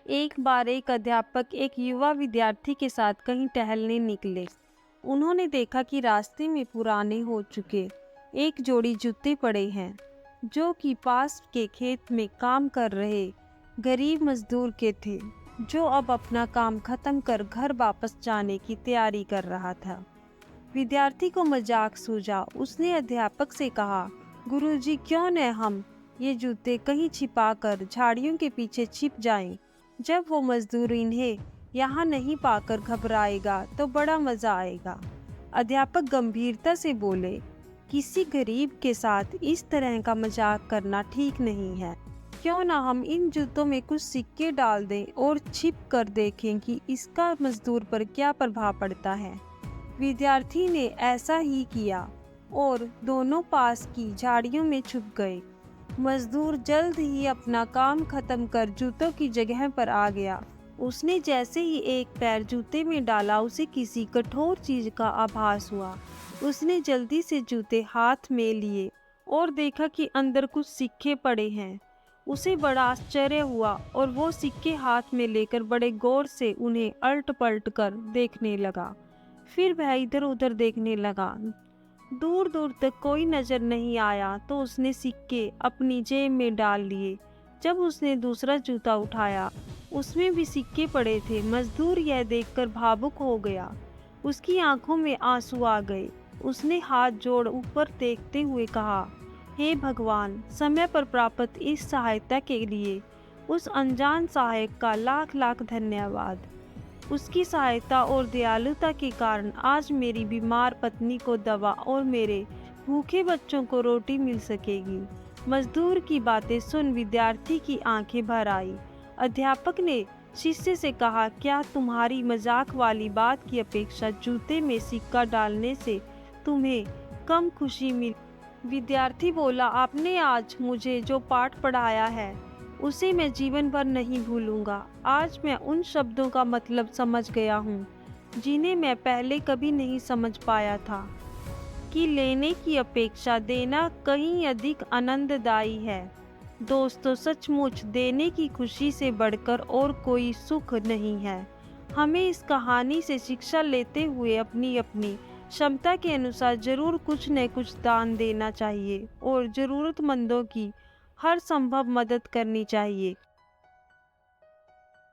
एक बार एक अध्यापक एक युवा विद्यार्थी के साथ कहीं टहलने निकले। उन्होंने देखा कि रास्ते में पुराने हो चुके एक जोड़ी जूते पड़े हैं, जो कि पास के खेत में काम कर रहे गरीब मजदूर के थे, जो अब अपना काम खत्म कर घर वापस जाने की तैयारी कर रहा था। विद्यार्थी को मजाक सूझा। उसने अध्यापक से कहा, गुरुजी, क्यों न हम ये जूते कहीं छिपा कर झाड़ियों के पीछे छिप जाएं। जब वो मजदूर इन्हें यहाँ नहीं पाकर घबराएगा तो बड़ा मजा आएगा। अध्यापक गंभीरता से बोले, किसी गरीब के साथ इस तरह का मजाक करना ठीक नहीं है। क्यों ना हम इन जूतों में कुछ सिक्के डाल दें और छिप कर देखें कि इसका मजदूर पर क्या प्रभाव पड़ता है। विद्यार्थी ने ऐसा ही किया और दोनों पास की झाड़ियों में छुप गए। मजदूर जल्द ही अपना काम खत्म कर जूतों की जगह पर आ गया। उसने जैसे ही एक पैर जूते में डाला, उसे किसी कठोर चीज का आभास हुआ। उसने जल्दी से जूते हाथ में लिए और देखा कि अंदर कुछ सिक्के पड़े हैं। उसे बड़ा आश्चर्य हुआ और वो सिक्के हाथ में लेकर बड़े गौर से उन्हें अलट पलट कर देखने लगा। फिर वह इधर उधर देखने लगा। दूर दूर तक कोई नजर नहीं आया तो उसने सिक्के अपनी जेब में डाल लिए। जब उसने दूसरा जूता उठाया, उसमें भी सिक्के पड़े थे। मजदूर यह देखकर भावुक हो गया। उसकी आंखों में आंसू आ गए। उसने हाथ जोड़ ऊपर देखते हुए कहा, हे भगवान, समय पर प्राप्त इस सहायता के लिए उस अनजान सहायक का लाख लाख धन्यवाद। उसकी सहायता और दयालुता के कारण आज मेरी बीमार पत्नी को दवा और मेरे भूखे बच्चों को रोटी मिल सकेगी। मजदूर की बातें सुन विद्यार्थी की आंखें भर आई। अध्यापक ने शिष्य से कहा, क्या तुम्हारी मजाक वाली बात की अपेक्षा जूते में सिक्का डालने से तुम्हें कम खुशी मिली? विद्यार्थी बोला, आपने आज मुझे जो पाठ पढ़ाया है उसे मैं जीवन भर नहीं भूलूंगा। आज मैं उन शब्दों का मतलब समझ गया हूँ जिन्हें मैं पहले कभी नहीं समझ पाया था, कि लेने की अपेक्षा देना कहीं अधिक आनंददायी है। दोस्तों, सचमुच देने की खुशी से बढ़कर और कोई सुख नहीं है। हमें इस कहानी से शिक्षा लेते हुए अपनी अपनी क्षमता के अनुसार जरूर कुछ न कुछ दान देना चाहिए और ज़रूरतमंदों की हर संभव मदद करनी चाहिए।